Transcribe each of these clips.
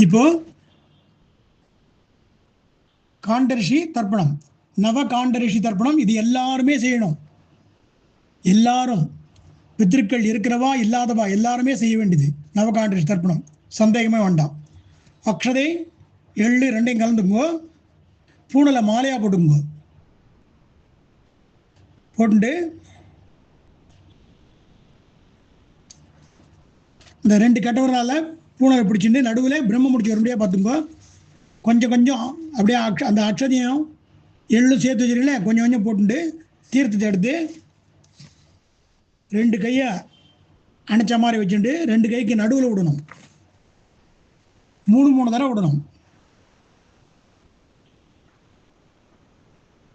இப்போ காண்டரிஷி தர்ப்பணம், நவ காண்டரிஷி தர்ப்பணம், இது எல்லாருமே செய்யணும். எல்லாரும் பித்திருக்கள் இருக்கிறவா இல்லாதவா எல்லாருமே செய்ய வேண்டியது நவகாண்டரிஷி தர்ப்பணம், சந்தேகமே வேண்டாம். அக்ஷதை எள்ளு ரெண்டையும் கலந்துங்கோ, பூனலை மாலையாக போட்டுங்கோ. போட்டு இந்த ரெண்டு கட்டவரால் பூனலை பிடிச்சிட்டு நடுவில் பிரம்ம முடிச்சு வரும்படியாக பார்த்துங்கோ. கொஞ்சம் கொஞ்சம் அப்படியே அந்த அக்ஷதையும் எள்ளும் சேர்த்து வச்சுருக்கீங்களே, கொஞ்சம் கொஞ்சம் போட்டுட்டு தீர்த்தத்தை எடுத்து ரெண்டு கையை அணைச்ச மாதிரி வச்சுட்டு ரெண்டு கைக்கு நடுவில் விடணும். மூணு தடவை விடணும்.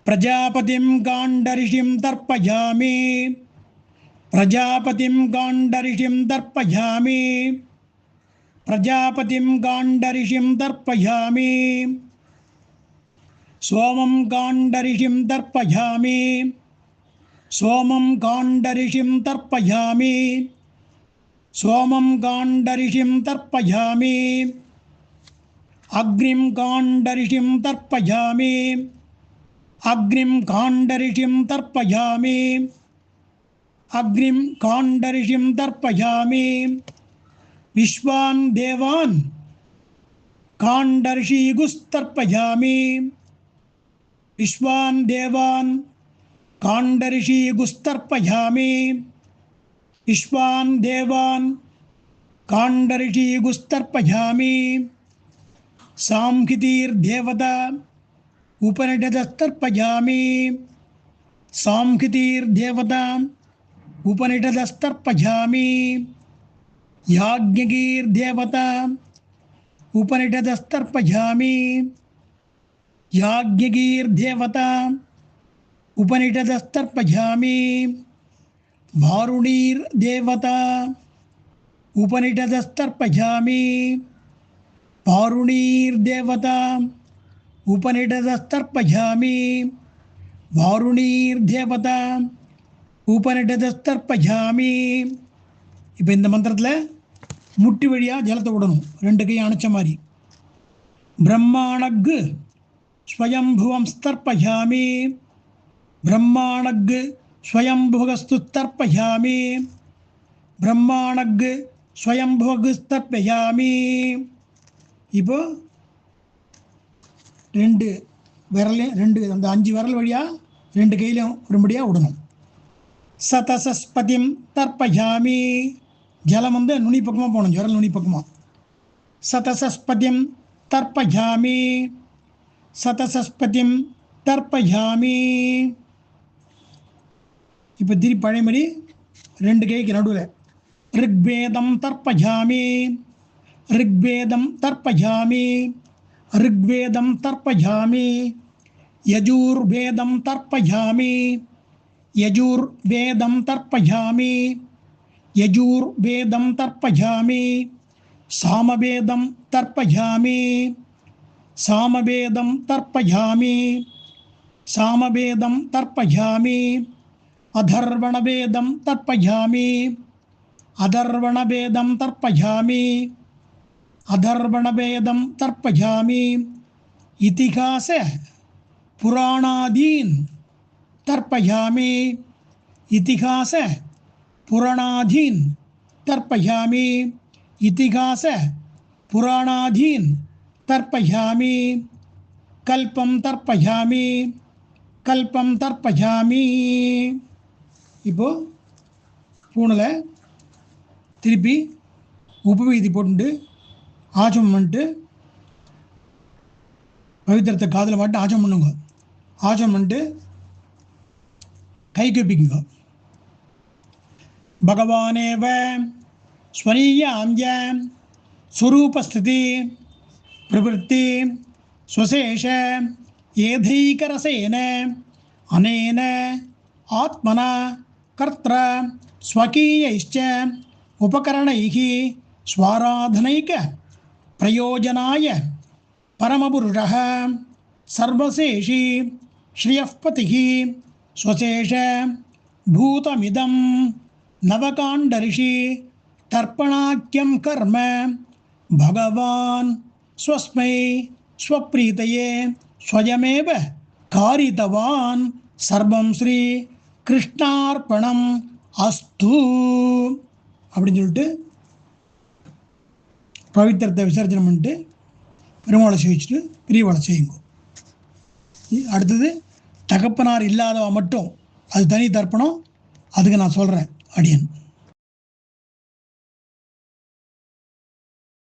பிரஜாபதிம் காண்டரிஷிம் தர்ப்பயாமி, பிரஜாபதிம் காண்டரிஷிம் தர்ப்பயாமி, பிரஜாபதிம் காண்டரிஷிம் தர்ப்பயாமி, சோமம் காண்டரிஷிம் தர்ப்பயாமி, சோமம் காண்டரிஷிம் தர்ப்பயாமி, சோமம் காண்டரிஷிம் தர்ப்பயாமி, அக்னிம் காண்டரிஷிம் தர்ப்பயாமி, அக்னிம் காண்டரிஷிம் தர்ப்பயாமி, அக்னிம் காண்டரிஷிம் தர்ப்பயாமி, விஸ்வான் தேவான் காண்டரிஷீகுஸ்தர்ப்பயாமி, விஸ்வான் தேவான் காண்டரிஷீகுஸ்தர்ப்பயாமி, விஸ்வான் தேவான் காண்டரிஷீகுஸ்தர்ப்பயாமி, சாம்ஹிதீர் தேவதா उपनिषदस्तर्पयामि, सांहितीर देवता उपनिषदस्तर्पयामि, याज्ञकीर देवता उपनिषदस्तर्पयामि, याज्ञकीर देवता उपनिषदस्तर्पयामि, वारुणीर देवता उपनिषदस्तर्पयामि, वारुणीर देवता उपनिषदस्तर्पयामि, वारुणीर देवता उपनिषदस्तर्पयामि. இப்போ இந்த மந்திரத்தில் முட்டி வழியாக ஜலத்தை விடணும், ரெண்டு கையை அணைச்ச மாதிரி. பிரம்மாணக்கு ஸ்வயம்புவம் ஸ்தர்ப்பயாமி, பிரம்மாணக்கு ஸ்வயம்புவஸ்து ஸ்தர்ப்பயாமி, பிரம்மாணக்கு ஸ்வயம்புவகு ஸ்தர்ப்பயாமி. இப்போ ரெண்டு விரலையும் அந்த 5 விரல் வழியாக ரெண்டு கையிலையும் ஒருபடியாக விடணும். சதசஸ்பதிம் தர்ப்பயாமி, ஜலம் நுனி பக்கமாக போகணும், விரல் நுனி பக்கமாக. சதசஸ்பதிம் தர்ப்பயாமி, சதசஸ்பதிம் தர்ப்பயாமி. இப்போ திருப்பி பழைய மாதிரி ரெண்டு கைக்கு நடுவில் ரிக்வேதம் தர்ப்பயாமி, ரிக்வேதம் தர்ப்பயாமி, ऋग्वेदं तर्पयामि, यजुर्वेदं तर्पयामि, यजुर्वेदं तर्पयामि, यजुर्वेदं तर्पयामि, सामवेदं तर्पयामि, सामवेदं तर्पयामि, सामवेदं तर्पयामि, अधर्वणवेदं तर्पयामि, अधर्वणवेदं तर्पयामि, अधर्वणवेदं तर्पयामि, इतिहास पुराणादीन् तर्पयामि, इतिहास पुराणादीन् तर्पयामि, इतिहास पुराणादीन् तर्पयामि, कल्पं तर्पयामि, कल्पं तर्पयामि. இப்போ பூனலை திருப்பி உபவீதி போட்டு ஆச்சமம் பண்ணிட்டு பவித்திரத்தை காதில் மாட்டு ஆச்சமம் பண்ணுங்க. ஆச்சமம் பண்ணிட்டு கை கப்பிக்குங்க. பகவானேவ ஸ்வரீயாம்ய ஸ்வரூபஸ்திதி பிரவருத்தி ஸ்வசேஷ ஏதைகரசேன அனேன ஆத்மனா கர்த்ர ஸ்வகீயைச்ச உபகரணைः ஸ்வாராதனைக பிரயோஜனாய பரமபுருஷः சர்வசேஷி ஸ்ரீயப்பதிः ஸ்வசேஷ பூதமிதம் நவகாண்டரிஷி தர்ப்பணாக்கியம் கர்ம பகவான் ஸ்வஸ்மை ஸ்வப்ரீதையே ஸ்வயமேவ காரிதவான் சர்வம் ஸ்ரீ கிருஷ்ணார்ப்பணம் அஸ்து அப்படின்னு சொல்லிட்டு பவித்திரத்தை விசர்ஜனம் பண்ணிட்டு பெருமாளை சேவிச்சுட்டு பிரியவாளை செய்யுங்க. அடுத்தது தகப்பனார் இல்லாதவ மட்டும் அது தனி தர்ப்பணம், அதுக்கு நான் சொல்கிறேன் அடியன்.